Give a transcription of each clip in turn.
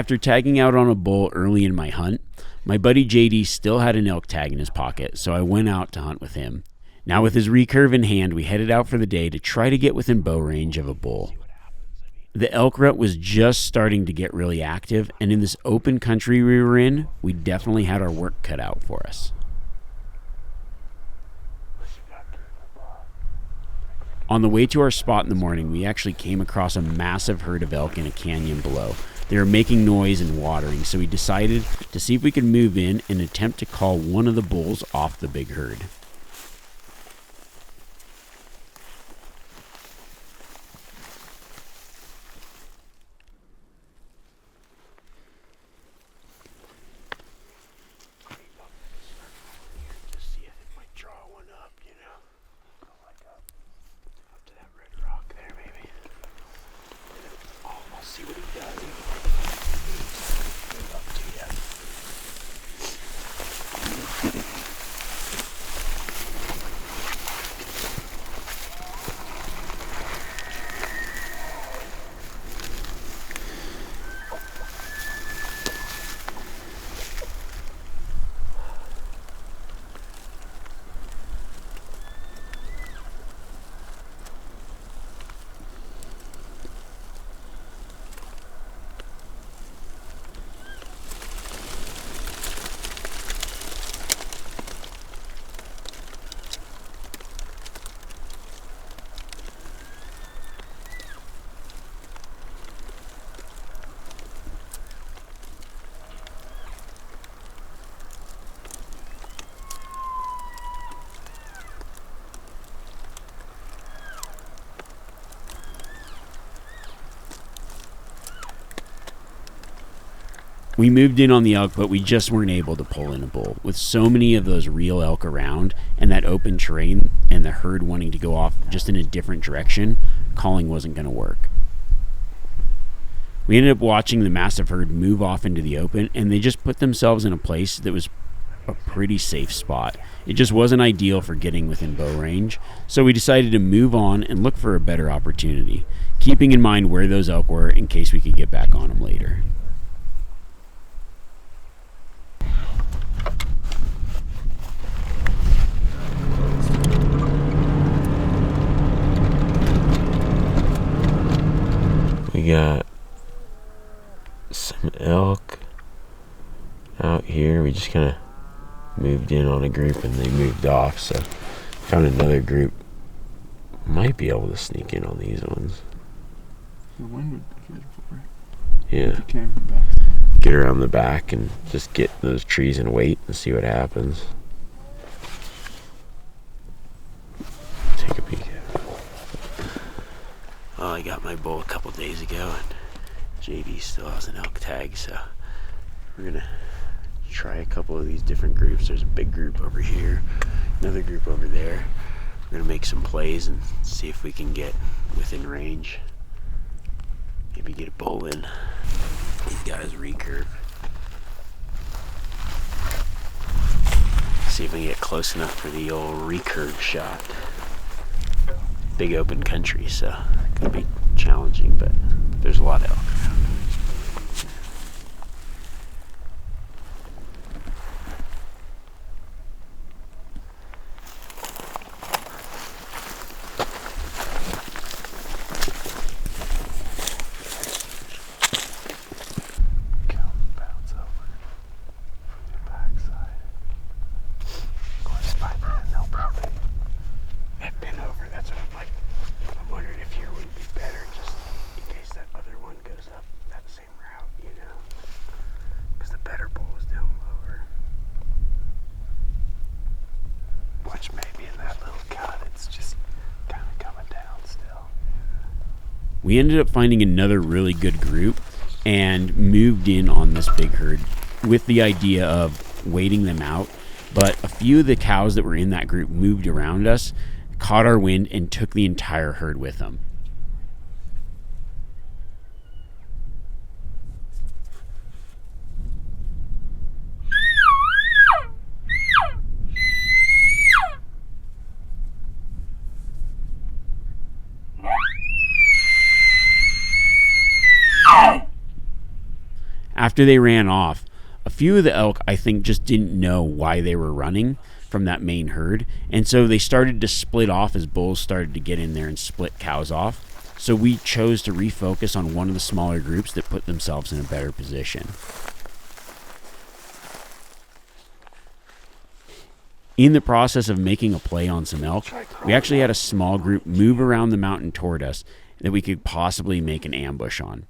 After tagging out on a bull early in my hunt, my buddy JD still had an elk tag in his pocket, so I went out to hunt with him. Now with his recurve in hand, we headed out for the day to try to get within bow range of a bull. The elk rut was just starting to get really active, and in this open country we were in, we definitely had our work cut out for us. On the way to our spot in the morning, we actually came across a massive herd of elk in a canyon below. They were making noise and watering, so we decided to see if we could move in and attempt to call one of the bulls off the big herd. We moved in on the elk, but we just weren't able to pull in a bull. With so many of those real elk around and that open terrain and the herd wanting to go off just in a different direction, calling wasn't going to work. We ended up watching the massive herd move off into the open, and they just put themselves in a place that was a pretty safe spot. It just wasn't ideal for getting within bow range, so we decided to move on and look for a better opportunity, keeping in mind where those elk were in case we could get back on them later. We got some elk out here. We just kind of moved in on a group and they moved off, so found another group. Might be able to sneak in on these ones. The wind would be good for it. Yeah. If you came from back. Get around the back and just get those trees and wait and see what happens. Take a peek. Well, I got my bull a couple days ago, and JD still has an elk tag, so we're gonna try a couple of these different groups. There's a big group over here, another group over there. We're gonna make some plays and see if we can get within range. Maybe get a bull in. He's got his recurve. See if we can get close enough for the old recurve shot. Big open country, so it's gonna be challenging, but there's a lot of elk around. We ended up finding another really good group and moved in on this big herd with the idea of waiting them out. But a few of the cows that were in that group moved around us, caught our wind, and took the entire herd with them. After they ran off, a few of the elk, I think, just didn't know why they were running from that main herd, and so they started to split off as bulls started to get in there and split cows off. So we chose to refocus on one of the smaller groups that put themselves in a better position. In the process of making a play on some elk, we actually had a small group move around the mountain toward us that we could possibly make an ambush on.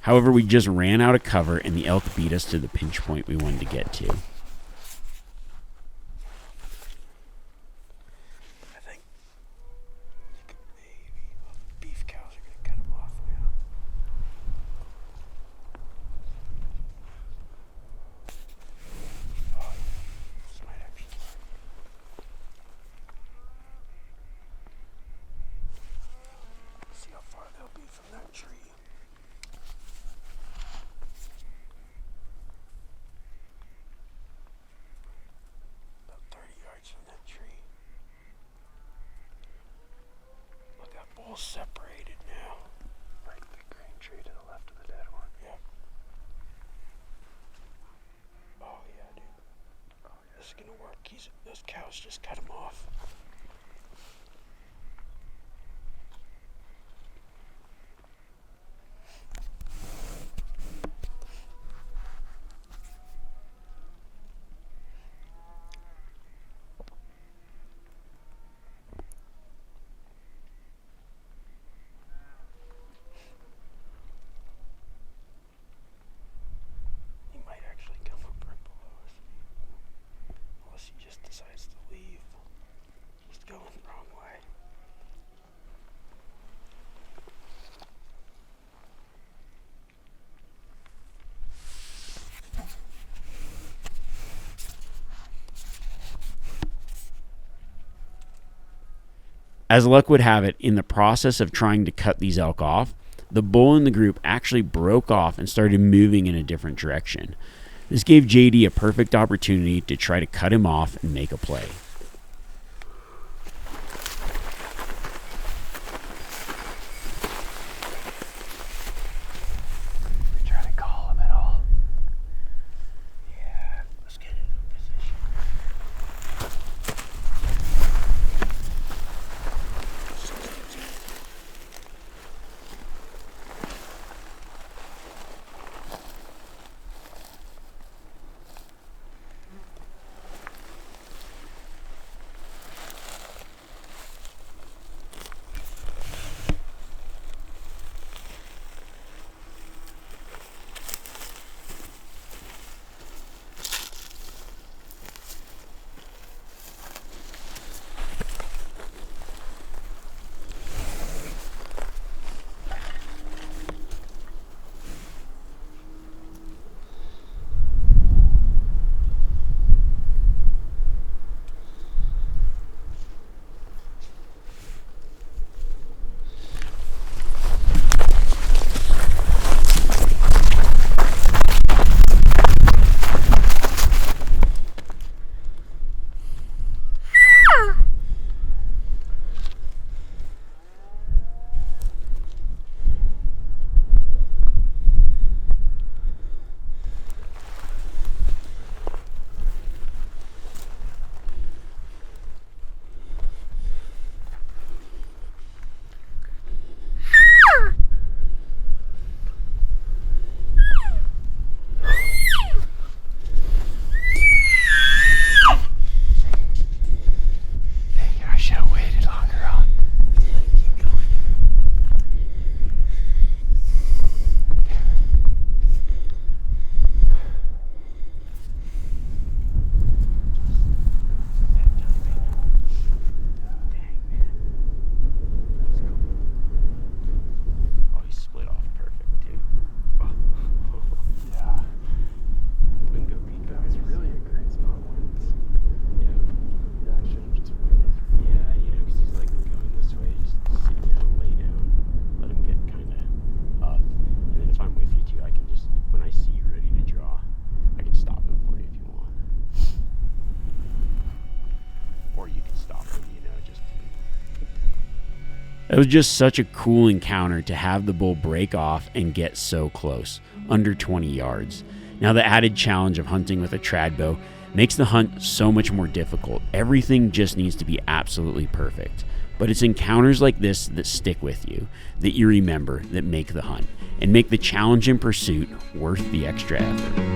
However, we just ran out of cover and the elk beat us to the pinch point we wanted to get to. I think you could maybe. Well, the beef cows are going to cut them off now. Oh, this might actually work. See how far they'll be from that tree. About 30 yards from that tree. Look, that bull's separated now. Like the green tree to the left of the dead one. Yep. Oh yeah, dude. Oh yeah, this is gonna work. Those cows just cut him off. He might actually come up right below us. Unless he just decides to leave. He's going the wrong way. As luck would have it, in the process of trying to cut these elk off, the bull in the group actually broke off and started moving in a different direction. This gave JD a perfect opportunity to try to cut him off and make a play. We try to call him at all. Yeah, let's get in position. It was just such a cool encounter to have the bull break off and get so close, under 20 yards. Now the added challenge of hunting with a trad bow makes the hunt so much more difficult. Everything just needs to be absolutely perfect. But it's encounters like this that stick with you, that you remember, that make the hunt, and make the challenge and pursuit worth the extra effort.